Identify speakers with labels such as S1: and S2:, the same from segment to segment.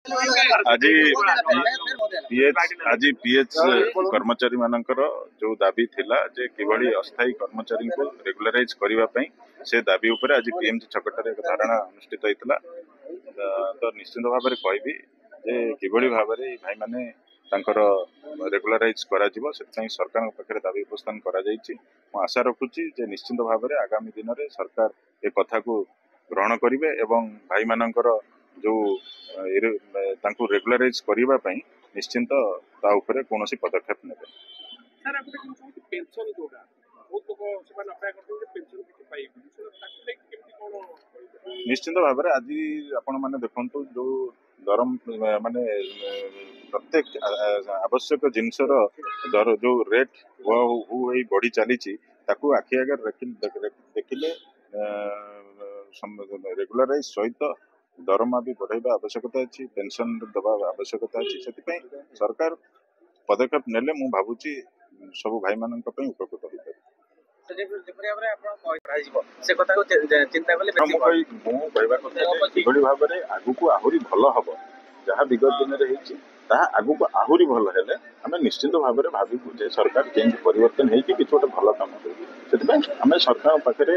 S1: आज आज पीएच कर्मचारी मानकर जो दाबी थिला जे किभली अस्थायी कर्मचारी को रेगुलराइज करने से दाबी उपर आज पीएमसी छकटार एक धारणा अनुष्ठित होता। तो निश्चित भाव में कहबी जे किभली भाव में भाई माने तांकर रेगुलराइज करा जिवो से सरकार पाखे दाबी उपस्थान करा जायछि। मु आशा रखुछि जे निश्चित भाव में आगामी दिन में सरकार ए कथा को ग्रहण करिवे एवं भाई मानकर जो रेगुलराइज करने निश्चिंत ता उपरे कौनसी पदक्षेप ने। निश्चिंत भाव में आज आपण मैंने देखु जो दरम माने प्रत्येक आवश्यक जिनसर दर जो रेट बढ़ी चली आखि आगे देखिले रेगुलराइज सहित दरमा भी बढ़ाइबा आवश्यकता अच्छी, पेंशन दबा आवश्यकता अच्छी। से सरकार पदक्षेप नेले मु भावुची सब भाई मान उपकृत हो भाव में आगु आहरी भल हम जहाँ विगत दिन में आगु आहरी भल हेले आम निश्चित भाव में भावु सरकार चेंज परिवर्तन हो कि गोटे भल कम कर आम सरकार पाखे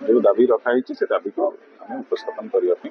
S1: जो दाबी रखाई से दाबी को आम उपस्थापन करने।